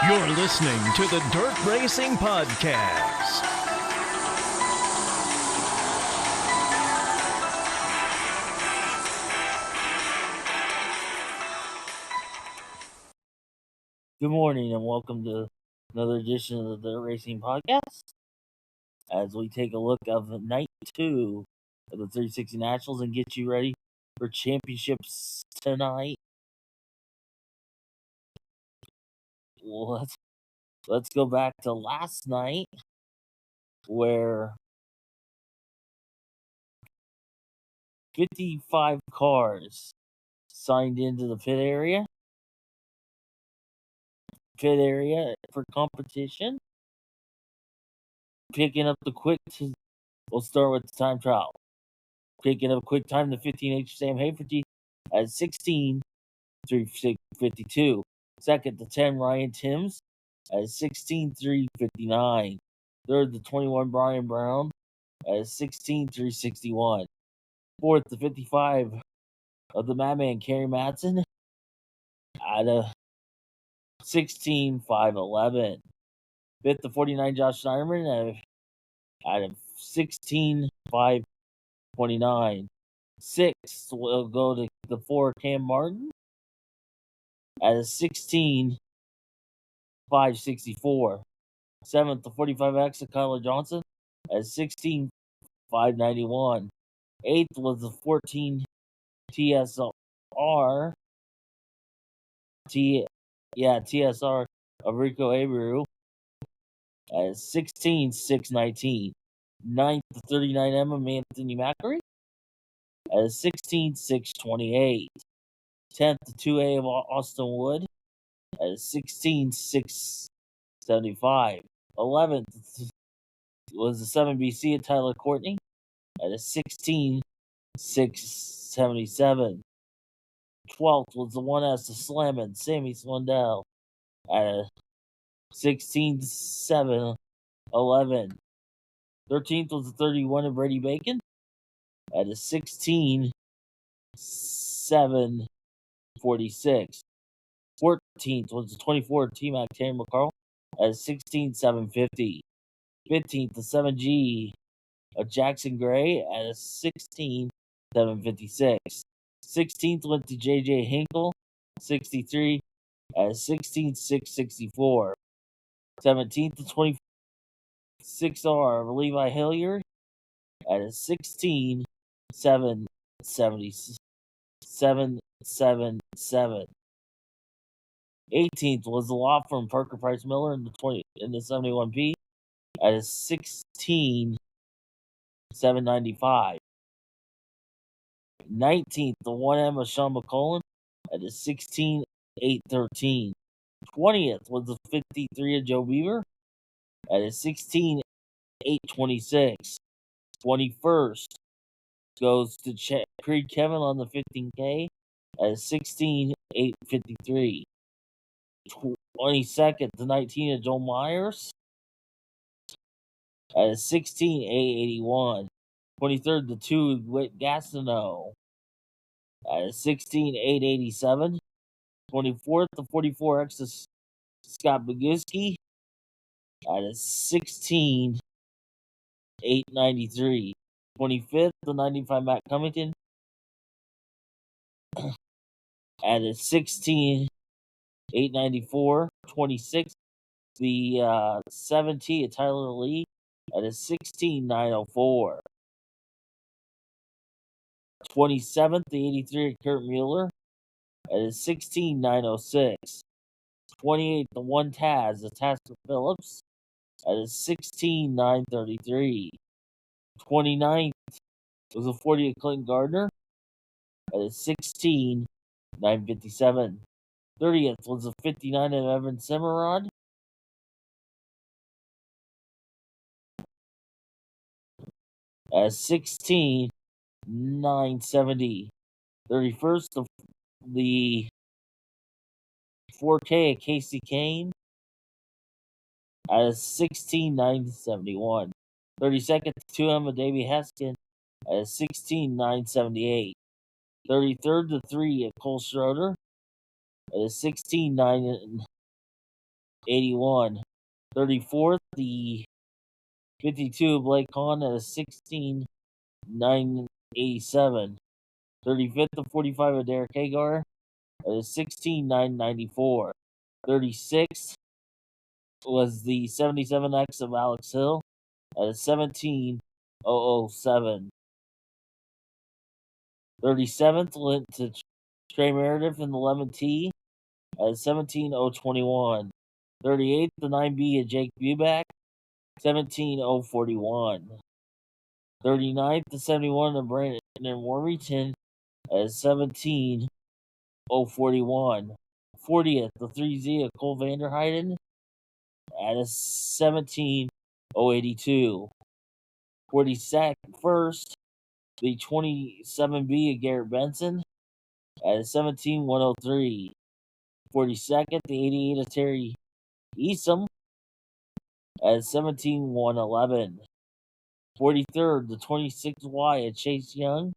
You're listening to the Dirt Racing Podcast. Good morning and welcome to another edition of the Dirt Racing Podcast. As we take a look of night 2 of the 360 Nationals and get you ready for championships tonight. Well, let's go back to last night where 55 cars signed into the pit area for competition. Picking up the we'll start with the time trial. Picking up quick time, the 15H Sam Haferty at 16:3:52. Second, the 10 Ryan Timms at 16:3:59. Third, the 21 Brian Brown at 16:3:61. Fourth, the 55 of the Madman Kerry Madsen at a 16:5:11. Fifth, the 49 Josh Schneiderman at a 16:5:29. Sixth, we'll go to the 4 Cam Martin at a 16:5:64. Seventh, the 45X of Kyler Johnson at 16:5:91. Eighth was the 14 TSR of Rico Abreu at 16:6:19. Ninth, the 39 M of Anthony Macri at 16:6:28. 10th, the 2A of Austin Wood at 16:6:75. 11th was the 7BC of Tyler Courtney at a 16:6:77. 12th was the 1S of Slammin' Sammy Swindell at a 16:7:11. 13th was the 31 of Brady Bacon at a 16:7:46. 14th was the 24 T-Mac Terry McCarl at a 16:7:50. 15th, the 7G of Jackson Gray at a 16:7:56. 16th went to JJ Hinkle, 63 at a 16:6:64. 17th, the 26R of Levi Hilliard at a 16:7:77. 18th was the law firm Parker Price Miller in the 71P at a 16:7:95. 19th, the 1M of Sean McCollum at a 16:8:13. 20th was the 53 of Joe Beaver at a 16:8:26. 21st goes to Creed Kevin on the 15K at a 16:8:53. 22nd to 19 of Joel Myers at a 16:8:81. 23rd to 2 Whit Gastineau at a 16:8:87. 24th to 44X of Scott Boguski at a 16:8:93. 25th to 95 Matt Cummington at a 16:8:94. 26th, the 7T of Tyler Lee at a 16:9:04. 27th, the 83 of Kurt Mueller at a 16:9:06. 28th, the 1 Taz of Tasker Phillips at a 16:9:33. 29th was the 40 of Clinton Gardner at a 16:9:57. 30th was the 59 of Evan Cimarron at 16:9:70. 31st, the 4K of Casey Kane at a 16:9:71. 32nd, 2M of Davey Heskin at a 16:9:78. 33rd to 3 at Cole Schroeder at a 16:9 81. 34th, the 52 of Blake Hahn at a 16.987. 35th, the 45 of Derek Hagar at a 16.994. 36th was the 77X of Alex Hill at a 17.007. 37th went to Trey Meredith in the 11T at 17.021. 38th, the 9B of Jake Buback, 17.041. 39th, the 71 of Brandon Warrington at 17.041. 40th, the 3Z of Cole Vanderheiden at a 17.082. 41st, the 27B of Garrett Benson at a 17.103. 42nd, the 88 of Terry Easom at 17.111. 43rd, the 26Y of Chase Young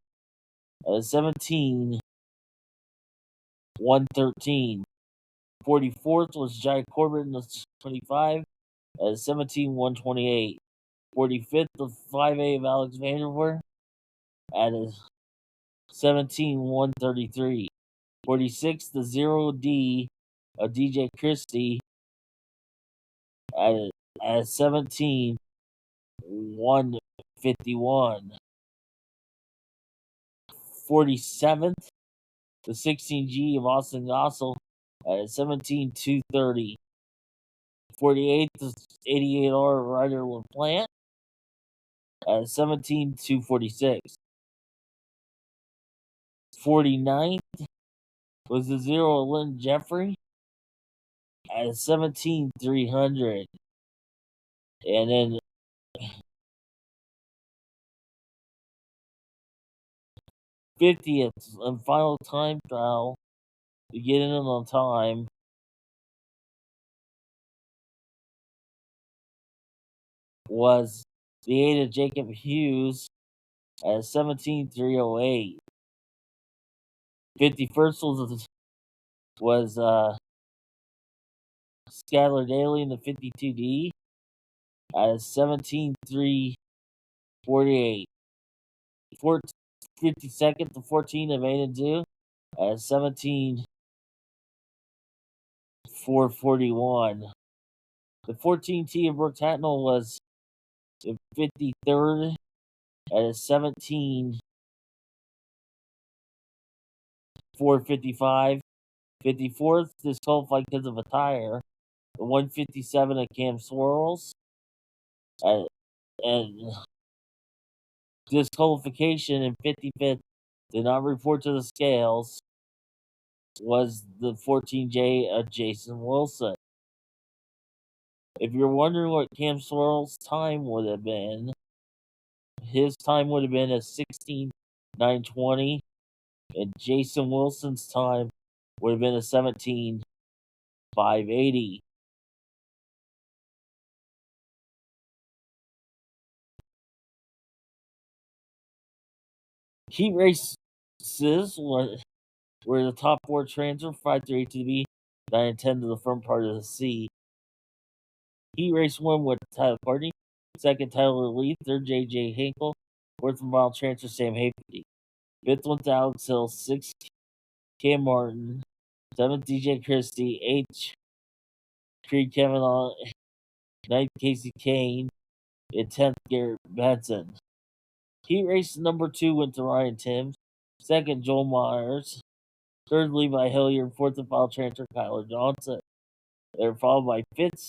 at 17.113. 44th was Jai Corbett in the 25 at 17.128. 45th, the 5A of Alex Vanderweer at a 17.133. 46th, the 0D of DJ Christie at 17.151. 47th, the 16G of Austin Gossel at 17.230. 48th, the 88R of Ryder LaPlante at 17.246. 49th was the 0 of Lynn Jeffrey at 17.300. And then 50th and final time trial to get in on time was the 8 of Jacob Hughes at 17.308. 51st was Skylar Daly in the 52D at 17.348. 52nd to 14 of Aiden at 17.441. The 14T of Brooks Hatnell was the 53rd at a 17.455. 54th disqualified because of a tire. The 157 of Cam Swirls and disqualification in 55th did not report to the scales was the 14J of Jason Wilson. If you're wondering what Cam Swirls' time would have been, his time would have been a 16.920, and Jason Wilson's time would have been a 17.580. Heat races were the top 4 transfer, 5 through 8 to the B, 9 and 10 to the front part of the C. Heat race 1 with Tyler Courtney, 2nd Tyler Lee, 3rd J.J. Hinkle, 4th and final transfer Sam Hafety, 5th one to Alex Hill, 6th Cam Martin, 7th DJ Christie, 8th Creed Kavanaugh, 9th Casey Kane, and 10th Garrett Benson. Heat race number 2 went to Ryan Timms, 2nd Joel Myers, 3rd Levi Hilliard, 4th and final transfer Kyler Johnson. They were followed by 5th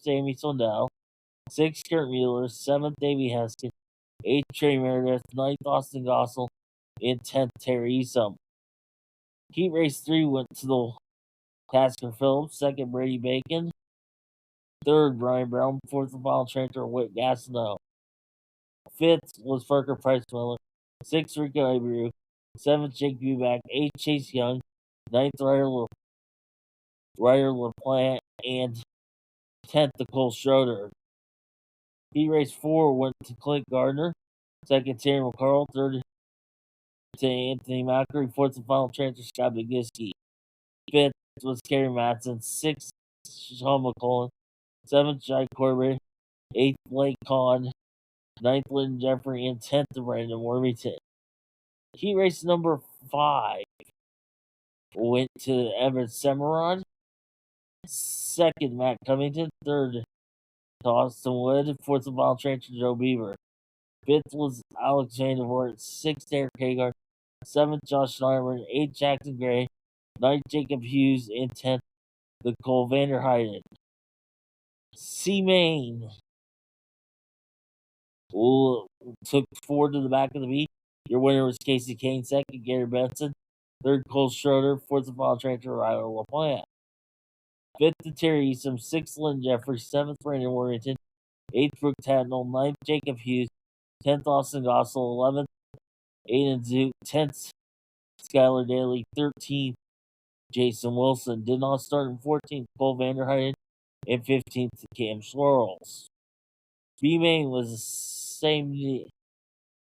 Sammy Sondell, 6th Kurt Mueller, 7th Davey Heskin, 8th Trey Meredith, 9th Austin Gossel, and 10th Terry Easom. Heat race 3 went to the Tasker Phillips, 2nd Brady Bacon, 3rd Brian Brown, 4th and final transfer Whit Gastineau. 5th was Parker Price Miller, 6th Rico Abreu, 7th Jake Buback, 8th Chase Young, 9th Ryder LaPlante, and 10th Nicole Schroeder. Heat race 4 went to Clint Gardner, 2nd Terry McCarl, 3rd to Anthony Macri, 4th and final transfer Scott Bigiski. 5th was Kerry Matson, 6th Sean McCullen. 7th, Jai Corbett. 8th, Blake Kahn. 9th, Lynn Jeffrey. And 10th, Brandon Wormington. Heat race number 5 went to Evan Semerod. 2nd, Matt Covington. 3rd, to Austin Wood. 4th, the final transfer, Joe Beaver. 5th was Alexander Ward. 6th, Eric Hagar. 7th, Josh Schneiderman. 8th, Jackson Gray. 9th, Jacob Hughes. And 10th, Nicole Vanderheiden. C-Main took 4 to the back of the V. Your winner was Casey Kane. 2nd, Gary Benson. 3rd, Cole Schroeder. 4th, the final transfer, Riley LaPlante. 5th, Terry Easton. 6th, Lynn Jeffrey. 7th, Brandon Worthington. 8th, Brooke Tatnell. 9th, Jacob Hughes. 10th, Austin Gossel. 11th, Aiden Zook. 10th, Skylar Daly. 13th, Jason Wilson. Did not start in 14th, Cole Vanderheiden. And 15th, Cam Swirls. B-Main was the same.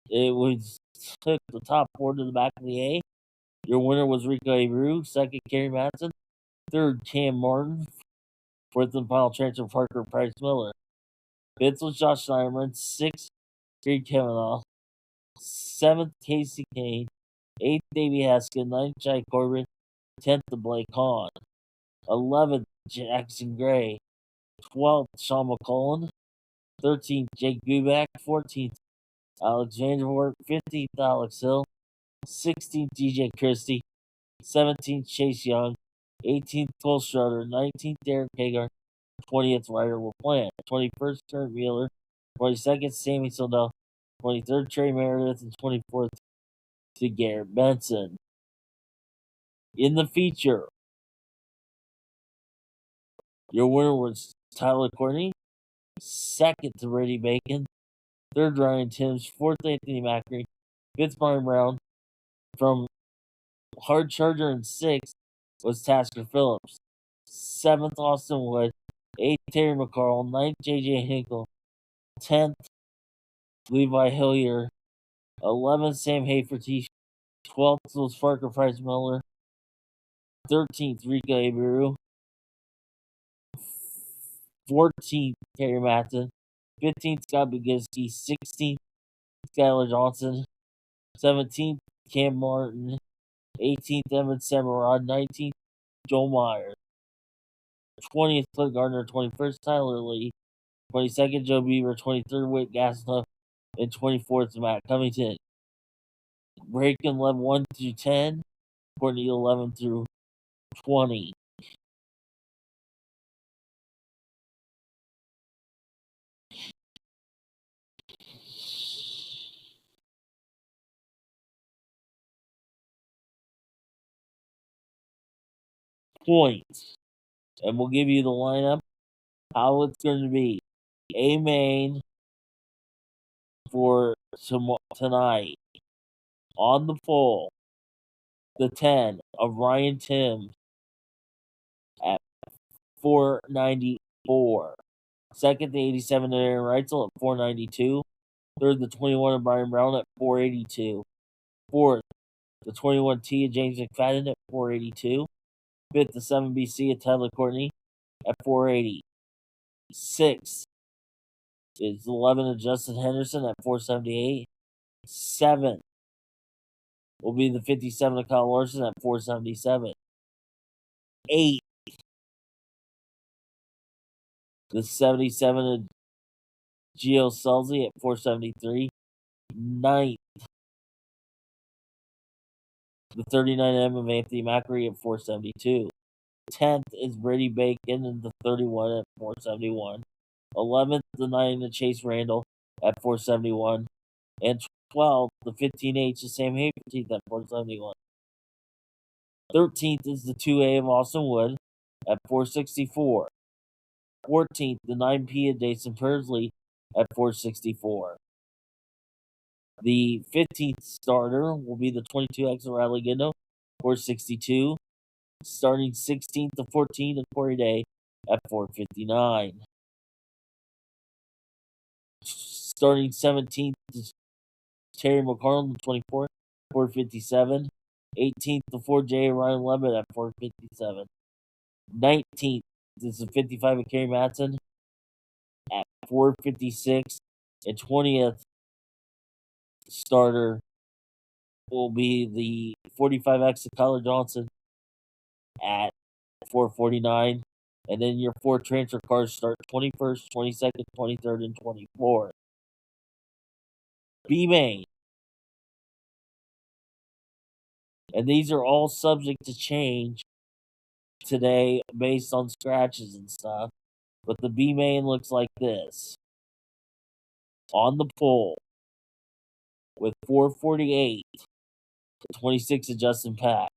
It was took the top 4 to the back of the A. Your winner was Rico Abreu. 2nd, Kerry Matson. 3rd, Cam Martin. 4th and final transfer, Parker Price Miller. 5th was Josh Schneiderman. 6th, Greg Kavanaugh. 7th, Casey Kane. 8th, Davey Haskin. 9th, Jai Corbin. 10th, Blake Hahn. 11th, Jackson Gray. 12th, Sean McCullen. 13th, Jake Buback. 14th, Alex Vandervoort. 15th, Alex Hill. 16th, DJ Christie. 17th, Chase Young. 18th, Cole Schroeder. 19th, Derek Hagar. 20th, Ryder LaPlante. 21st, Kurt Mueller. 22nd, Sammy Soldell. 23rd, Trey Meredith. And 24th, to Garrett Benson. In the feature, your winner was Tyler Courtney. 2nd, to Brady Bacon. 3rd, Ryan Timms. 4th, Anthony Macri. 5th, Brian Brown. From Hard Charger. And 6th was Tasker Phillips. 7th, Austin Wood. 8th, Terry McCarl. 9th, J.J. Hinkle. 10th, Levi Hillier. 11th, Sam Haferty. 12th was Parker Price Miller. 13th, Rico Abreu. 14th, Terry Matson. 15th, Scott Bogiski. 16th, Skylar Johnson. 17th, Cam Martin. 18th, Evan Semerod. 19th, Joel Myers. 20th, Clint Gardner. 21st, Tyler Lee. 22nd, Joe Beaver. 23rd, Whit Gasnuff. And 24th, Matt Covington. Breaking 11 1 through 10. Courtney 11 through 20. Points. And we'll give you the lineup, how it's going to be. A main for tonight. On the pole, the 10 of Ryan Tim at 494. 2nd, the 87 of Aaron Reitzel at 492. 3rd, the 21 of Brian Brown at 482. 4th, the 21T of James McFadden at 482. 5th, the 7BC of Tyler Courtney at 480. 6th is 11 of Justin Henderson at 478. 7th will be the 57 of Kyle Larson at 477. 8th, the 77 of Gio Selzy at 473. 9th, the 39M of Anthony Macri at 472. 10th is Brady Bacon and the 31 at 471. 11th, the 9 of Chase Randall at 471. And 12th, the 15H of Sam Havertine at 471. 13th is the 2A of Austin Wood at 464. 14th, the 9P of Jason Persley at 464. The 15th starter will be the 22X of Riley Guindo, 462. Starting 16th to 14th of Corey Day at 459. Starting 17th is Terry McCarl, 24th, 457. 18th to 4J Ryan Levitt at 457. 19th This is 55 of Kerry Matson at 456. And 20th starter will be the 45X of Kyler Johnson at 449. And then your 4 transfer cards start 21st, 22nd, 23rd, and 24th. B main. And these are all subject to change today based on scratches and stuff. But the B main looks like this. On the pole with 448, 26 of Justin Pack.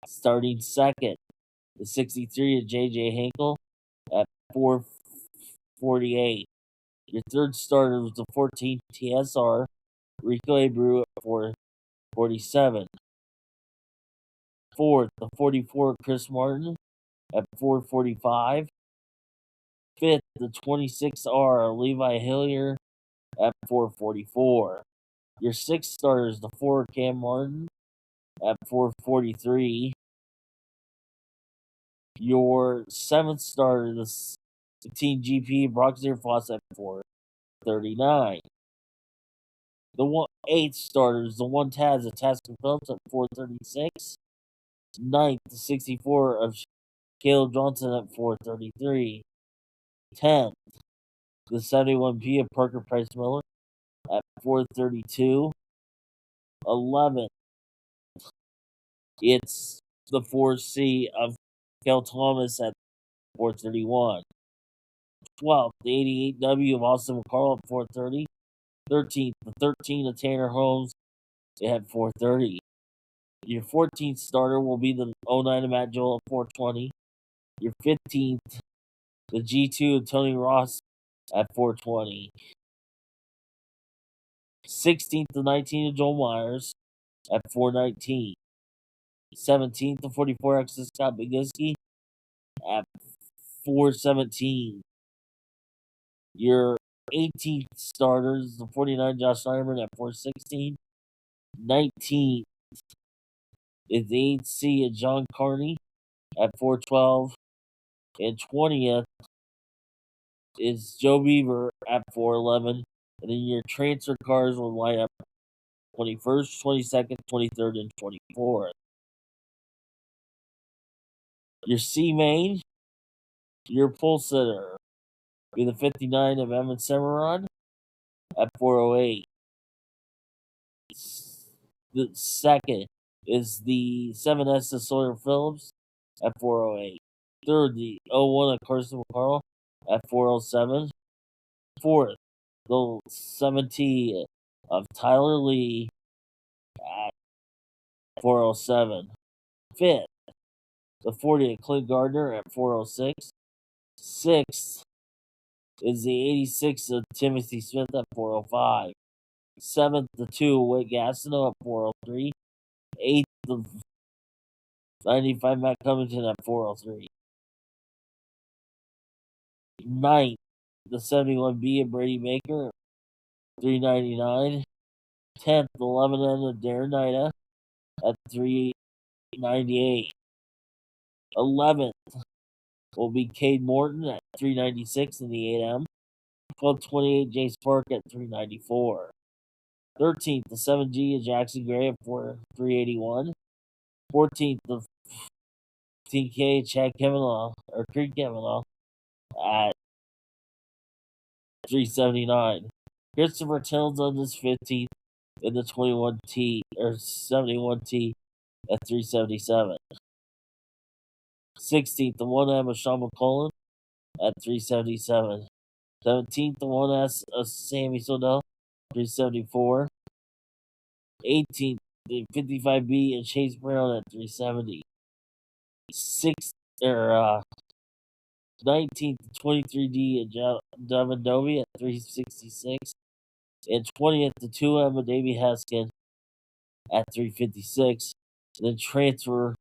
Starting second, the 63 of J.J. Hinkle at 448. Your third starter was the 14 TSR, Rico Abreu at 447. Fourth, the 44 Chris Martin at 445. Fifth, the 26R Levi Hillier at 444. Your sixth starter is the 4 Cam Martin at 443. Your seventh starter, the 16 GP Brock Zierfoss at 439. The eighth starter is the 1 Taz of Tasker Phillips at 436. Ninth, the 64 of Caleb Johnson at 433. 10th, the 71P of Parker Price Miller at 432. 11th, it's the 4C of Kel Thomas at 431. 12th, the 88W of Austin McCarl at 430. 13th, the 13 of Tanner Holmes at 430. Your 14th starter will be the 09 of Matt Joel at 420. Your 15th, the G2 of Tony Ross at 420. 16th, the 19 of Joel Myers at 419. 17th, the 44X of Scott Boguski at 417. Your 18th starters, the 49 Josh Snyderman at 416. 19th is the 8C of John Carney at 412. And 20th is Joe Beaver at 411. And then your transfer cards will line up 21st, 22nd, 23rd, and 24th. Your C main, your pull sitter, be the 59 of Evan Cimarron at 408. The second is the 7S of Sawyer Phillips at 408. Third, the 01 of Carson McCarl at 407. Fourth, the 70 of Tyler Lee at 407. Fifth, the 40 of Clint Gardner at 406. Sixth is the 86 of Timothy Smith at 405. Seventh, the 2 of Whit Gastineau at 403. Eighth, the 95 Matt Covington at 403. Ninth, the 71B of Brady Baker at 399. 10th, the 11N of Darren Nida at 398. 11th will be Cade Morton at 396 in the 8M. 1228 Jace Park at 394. 13th, the 7G of Jackson Gray at 381. 14th, the 15K Chad Kavanaugh, or Creed Kavanaugh, at 379. Christopher Townsend is 15th in the 21T, or 71T at 377. 16th, the 1M of Sean McCullen at 377. 17th, the 1S of Sammy Sodell, 374. 18th, the 55B of Chase Brown at 370. 19th, the 23D of Devin Dovey at 366. And 20th, the 2M of Davey Haskin at 356. And then transfer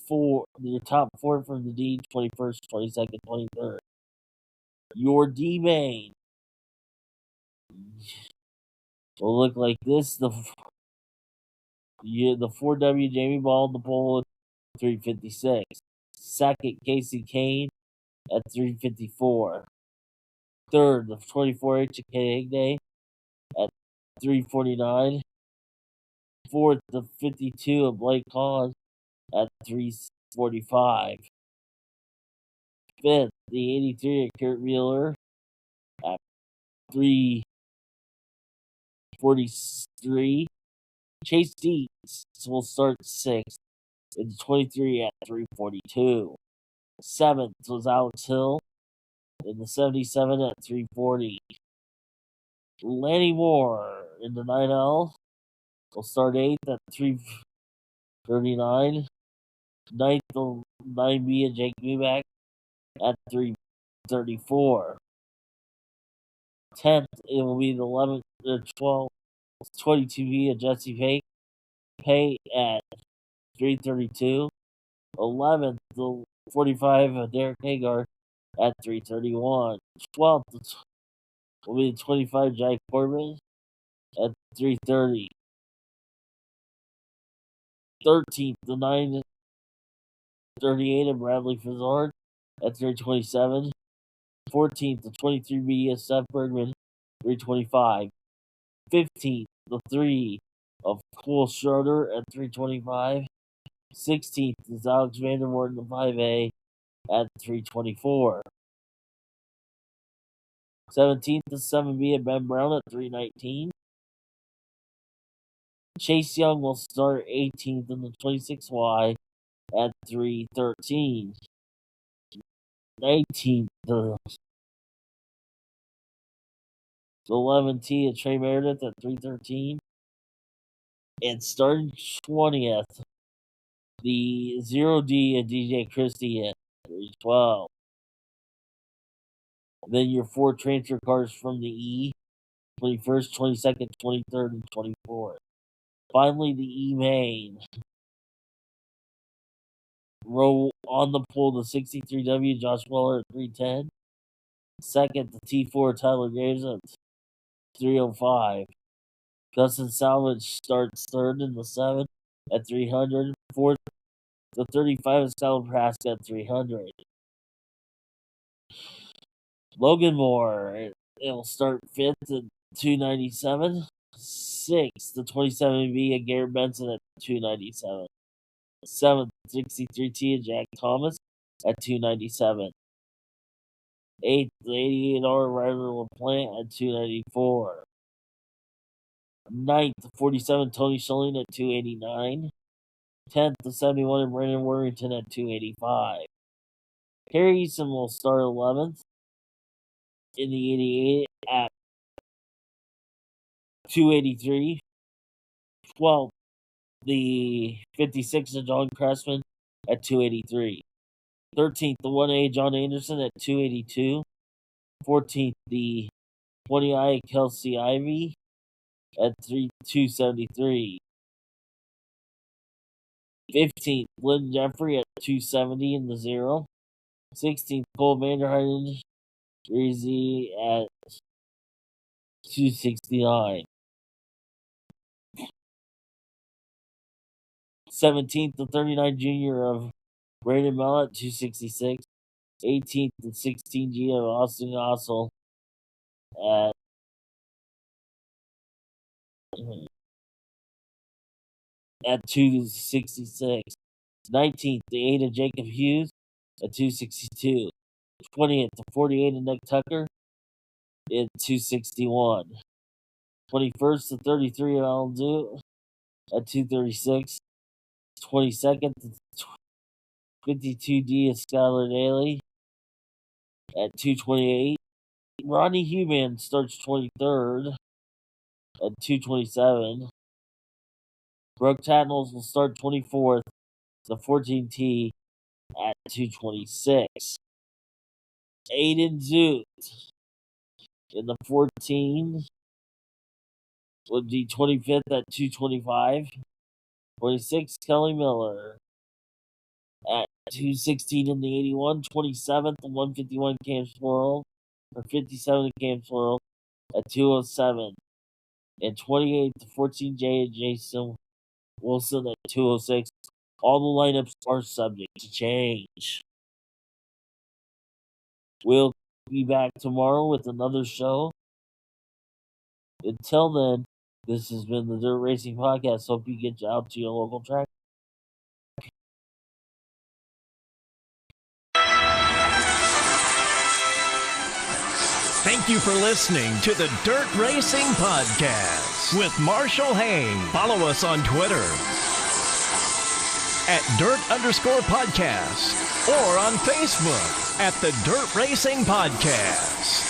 your top 4 from the D, 21st, 22nd, 23rd. Your D main will look like this. The 4W Jamie Ball on the pole at 356. Second, Casey Kane at 354. Third, the 24H of Hignay at 349. Fourth, the 52 of Blake Collins at 345. Fifth, the 83 of Kurt Mueller at 343. Chase Dietz will start sixth in the 23 at 342. Seventh was Alex Hill in the 77 at 340. Lanny Moore in the 9L will start eighth at 339. Ninth, the 9B of Jake Muback at 334. 10th, it will be the 11th, the 12th, 22B of Jesse Pay at 332. 11th, the 45 of Derek Hagar at 331. 12th will be the 25 Jack Corbin at 330. 13th, the 938 of Bradley Fizzard at 327. 14th, the 23B of Seth Bergman, 325. 15th, the 3 of Cole Schroeder at 325. 16th is Alex Vandervoort in the 5A at 324. 17th is 7B of Ben Brown at 319. Chase Young will start 18th in the 26Y at 313. 19th, the 11T of Trey Meredith at 313. And starting 20th, the 0D of DJ Christie at 312. Then your 4 transfer cars from the E, 21st, 22nd, 23rd, and 24th. Finally, the E main. Row on the pole, the 63W Josh Weller at 310. Second, the T4 Tyler Graves at 305. Dustin Salvage starts third in the 7 at 300. Fourth, the 35 is Skylar Prask at 300. Logan Moore, it will start fifth at 297. Sixth, the 27B of Garrett Benson at 297. Seventh, 63T of Jack Thomas at 297. Eighth, the 88R Ryder LaPlante at 294. Ninth, the 47 Tony Schilling at 289. 10th, the 71 of Brandon Worthington at 285. Harry Eason will start 11th in the 88 at 283. 12th, the 56 of John Cressman at 283. 13th, the 1A John Anderson at 282. 14th, the 20I Kelsey Ivy at 273. 15th, Lynn Jeffrey at 270 in the 0. 16th, Cole Vanderheiden Jersey at 269. 17th, the 39 junior of Brandon Mell at 266. 18th, the 16G of Austin Ossel at 266. 19th, the 8 of Jacob Hughes at 262. 20th, the 48 of Nick Tucker at 261. 21st, the 33 of Alan Duke at 236. 22nd, the 52D of Skylar Daly at 228. Rodney Human starts 23rd at 227. Brooke Tatnells will start 24th, the 14T at 226. Aiden Zoot in the 14 would be 25th at 225. 26, Kelly Miller at 216 in the 81. 27th, the 151 Cam Swirl, or 57 Cam Swirl at 207. And 28th, the 14J of Jason Wilson at 206. All the lineups are subject to change. We'll be back tomorrow with another show. Until then, this has been the Dirt Racing Podcast. Hope you get out to your local track. Thank you for listening to the Dirt Racing Podcast with Marshall Hain. Follow us on Twitter at Dirt_Podcast or on Facebook at the Dirt Racing Podcast.